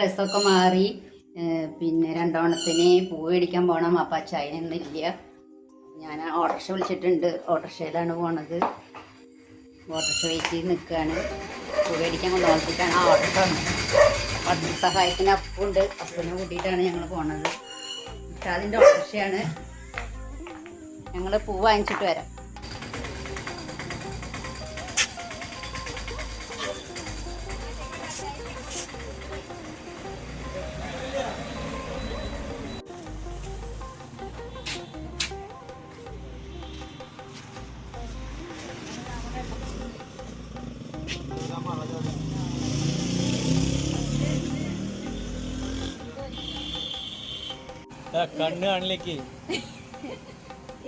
ഡ്രസ്സൊക്കെ മാറി. പിന്നെ രണ്ടോണത്തിന് പൂ മേടിക്കാൻ പോകണം. അപ്പം അച്ചായനൊന്നുമില്ല. ഞാൻ ഓട്ടോറിക്ഷ വിളിച്ചിട്ടുണ്ട്. ഓട്ടോറിക്ഷയിലാണ് പോണത്. ഓട്ടോറിക്ഷ വെയിറ്റ് ചെയ്ത് നിൽക്കുകയാണ്. പൂ മേടിക്കാൻ കൊണ്ടുപോകാൻ ആ ഓട്ടോ സഹായത്തിന് അപ്പുണ്ട്. അപ്പനെ കൂട്ടിയിട്ടാണ് ഞങ്ങൾ പോണത്. അതിൻ്റെ ഓട്ടോറിക്ഷയാണ്. ഞങ്ങൾ പൂ വാങ്ങിച്ചിട്ട് വരാം. കണ്ണ് കാണിലേക്ക്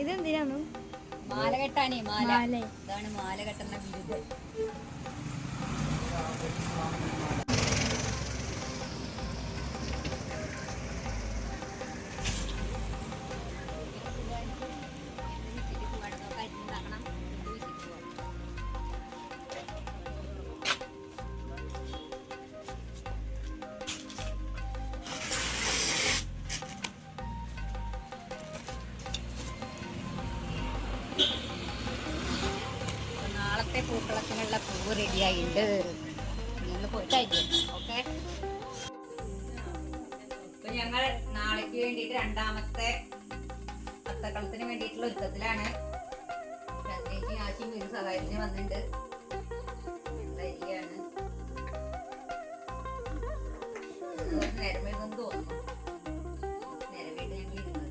ഇതെന്തിനാണ്? മാല കെട്ടാനേ. മാല ഇതാണ് മാല കെട്ടുന്ന ബിരുദ്. പൂക്കളത്തിനുള്ള പൂവ് റെഡിയായിട്ടുണ്ട്. ഞങ്ങൾ പോയിട്ടായിരിക്കും. ഓക്കെ. അപ്പൊ ഞങ്ങൾ നാളേക്ക് വേണ്ടിയിട്ട് രണ്ടാമത്തെ അത്തക്കളത്തിന് വേണ്ടിയിട്ടുള്ള ഒരുക്കത്തിലാണ്. ചന്ദ്രേച്ചി ആശി ഒരു സഹായത്തിന് വന്നിട്ടുണ്ട്. അരിയാണ് നേരം വൈകുമെന്ന് തോന്നുന്നു. നേരം വീട്ട് ഞങ്ങൾ ഇരുന്നത്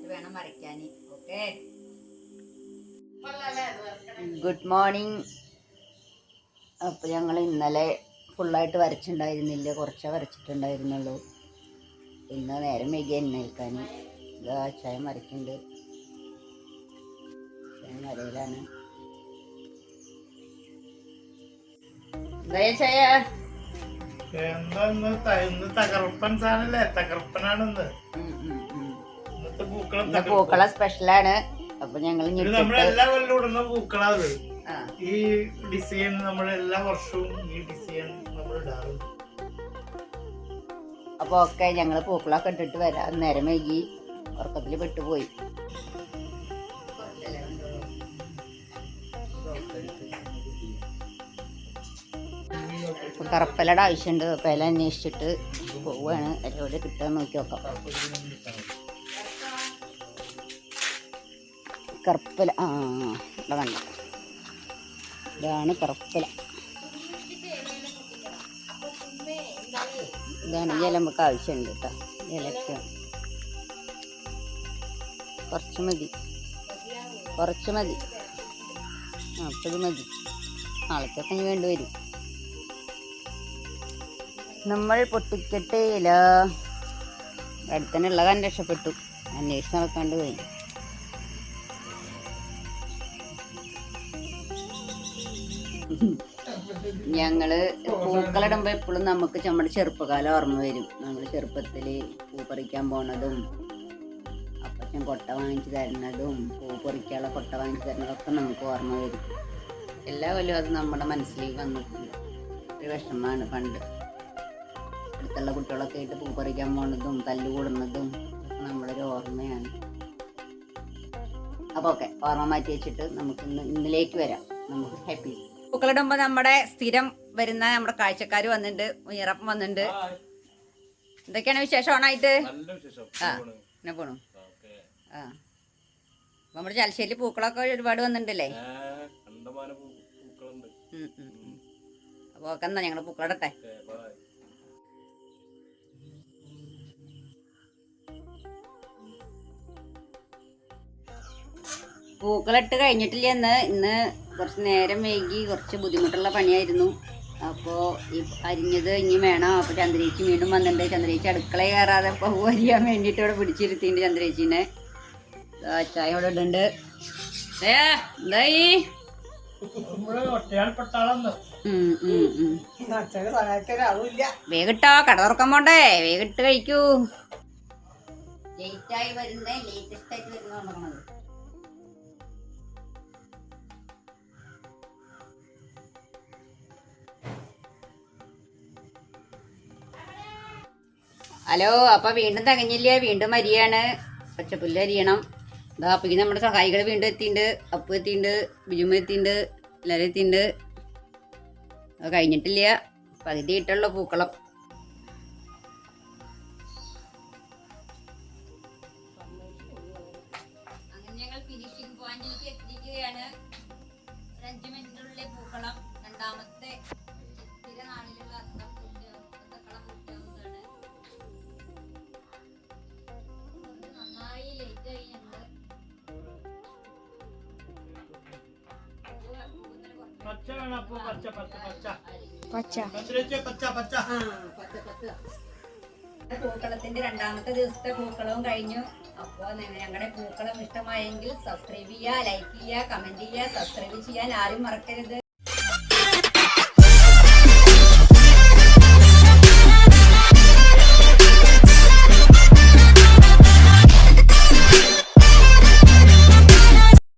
വേണം മറിക്കാൻ. ഓക്കെ. Good morning. അപ്പോൾ ഞങ്ങൾ ഇന്നലെ ഫുള്ളായിട്ട് വരച്ചിട്ടുണ്ടായിരുന്നില്ല, കുറച്ചേ വരച്ചിട്ടുണ്ടായിരുന്നുള്ളൂ. ഇന്ന് നേരം വൈകി എണ്ണേൽക്കാൻ. ഇതാ ചായ മറിക്കുന്നുണ്ട്. ചായ മരയിലാണ്. എന്താ ചായ? തകർപ്പൻ സാധനല്ലേ? തകർപ്പനാണ് പൂക്കള സ്പെഷ്യലാണ്. അപ്പൊ ഞങ്ങൾ നമ്മളെല്ലാ കൊല്ലം ഇടുന്ന പൂക്കളാത്. ഈ ഡിസൈൻ നമ്മൾ എല്ലാ വർഷവും ഈ ഡിസൈൻ നമ്മൾ ഇടാറുണ്ട്. അപ്പൊ ഒക്കെ ഞങ്ങള് പൂക്കളൊക്കെ ഇട്ടിട്ട് വരാം. നേരം വൈകി ഉറക്കത്തില് പെട്ടുപോയി. കറുപ്പലയുടെ ആവശ്യമുണ്ട്. അപ്പൊ ഇല അന്വേഷിച്ചിട്ട് പോവാണ്. എവിടെ കിട്ടാൻ നോക്കി നോക്കാം. കറുപ്പല. ഇവിടെ കണ്ട. ഇതാണ് കറുപ്പല. ഇതാണ് ഈ ഇല നമുക്ക് ആവശ്യമുണ്ട് കേട്ടോ. ഇലക്ക കുറച്ച് മതി. അപ്പോൾ ഇത് മതി. നാളേക്കൊക്കെ ഇനി വേണ്ടി വരും. നമ്മൾ പൊട്ടിക്കട്ടെ ഇല. അടുത്തന്നെ ഉള്ളതാൻ രക്ഷപ്പെട്ടു. അന്വേഷിച്ച് നടക്കാണ്ട് പോയി. ഞങ്ങള് പൂക്കളിടുമ്പോൾ എപ്പോഴും നമുക്ക് നമ്മുടെ ചെറുപ്പകാലം ഓർമ്മ വരും. നമ്മൾ ചെറുപ്പത്തിൽ പൂ പറിക്കാൻ പോണതും അപ്പച്ചൻ കൊട്ട വാങ്ങിച്ചു തരുന്നതും പൂ പറിക്കാനുള്ള കൊട്ട വാങ്ങിച്ചു തരുന്നതൊക്കെ നമുക്ക് ഓർമ്മ വരും. എല്ലാ കൊല്ലവും അത് നമ്മുടെ മനസ്സിലേക്ക് വന്നിട്ടുണ്ട്. ഒരു വിഷമമാണ്. പണ്ട് അടുത്തുള്ള കുട്ടികളൊക്കെ ആയിട്ട് പൂ പറിക്കാൻ പോണതും തല്ലുകൂടുന്നതും ഒക്കെ നമ്മളൊരു ഓർമ്മയാണ്. അപ്പോൾ ഓക്കെ, ഓർമ്മ മാറ്റി വെച്ചിട്ട് നമുക്ക് ഇന്നിലേക്ക് വരാം. നമുക്ക് ഹാപ്പി. പൂക്കളിടുമ്പോൾ നമ്മുടെ സ്ഥിരം വരുന്ന നമ്മുടെ കാഴ്ചക്കാർ വന്നിട്ടുണ്ട്. ഉയരപ്പം വന്നിട്ടുണ്ട്. എന്തൊക്കെയാണ് വിശേഷം? ഓണായിട്ട് പിന്നെ പോണു. നമ്മുടെ ചലശ്ശേരി പൂക്കളൊക്കെ ഒരുപാട് വന്നിട്ടുണ്ടല്ലേ? അപ്പൊ ഒക്കെ എന്നാ ഞങ്ങള് പൂക്കളിടട്ടെ. പൂക്കളിട്ട് കഴിഞ്ഞിട്ടില്ല. ഇന്ന് കുറച്ച് നേരം വൈകി. കുറച്ച് ബുദ്ധിമുട്ടുള്ള പണിയായിരുന്നു. അപ്പോൾ ഈ അരിഞ്ഞത് ഇനി വേണം. അപ്പോൾ ചന്ദ്രേച്ചി വീണ്ടും വന്നിട്ടുണ്ട്. ചന്ദ്രേച്ചി അടുക്കളയിൽ കയറാതെ പൂ അരിയാൻ വേണ്ടിയിട്ട് ഇവിടെ പിടിച്ചിരുത്തിണ്ട് ചന്ദ്രേച്ചീനെ. ചായ ഇവിടെ ഇടുന്നുണ്ട്. എന്തായി? വേഗിട്ടോ, കട തുറക്കാൻ പോണ്ടേ? വേഗിട്ട് കഴിക്കൂ. ലേറ്റായി വരുന്നേ, ലേറ്റസ്റ്റ് ആയിട്ട് വരുന്ന ഹലോ, അപ്പൊ വീണ്ടും തികഞ്ഞില്ല, വീണ്ടും അരിയാണ്. പച്ചപ്പുല്ല് അരിയണം. ഇതാ അപ്പേക്ക് നമ്മുടെ സഹായികൾ വീണ്ടും എത്തിയിട്ടുണ്ട്. അപ്പു എത്തിയിട്ടുണ്ട്, ബിജുമ്മ എത്തിയിട്ടുണ്ട്, എല്ലാവരും എത്തിയിട്ടുണ്ട്. അത് കഴിഞ്ഞിട്ടില്ല, പകുതി ഇട്ടുള്ള പൂക്കളം. അങ്ങനെ ഞങ്ങൾ ഫിനിഷിംഗ് പോയിന്റിലേക്ക് എത്തിയിരിക്കുകയാണ്. ഒരു 5 മിനിറ്റിനുള്ളിൽ പൂക്കളം രണ്ടാമത്തെ സ്ഥിര നാളിലുള്ള അത്തം പൂക്കളം പൂർത്തിയാവുന്നതാണ്. നന്നായി ലേറ്റ് ആയി ഞങ്ങള്. പച്ച വേണം അപ്പൊ, പച്ച പച്ച പച്ച പച്ച പച്ച പച്ച പച്ച. പൂക്കളത്തിന്റെ രണ്ടാമത്തെ ദിവസത്തെ പൂക്കളവും കഴിഞ്ഞു. അപ്പോൾ ഞങ്ങളുടെ പൂക്കളം ഇഷ്ടമായെങ്കിൽ സബ്സ്ക്രൈബ് ചെയ്യുക, ലൈക്ക് ചെയ്യുക, കമന്റ് ചെയ്യുക. സബ്സ്ക്രൈബ് ചെയ്യാൻ ആരും മറക്കരുത്.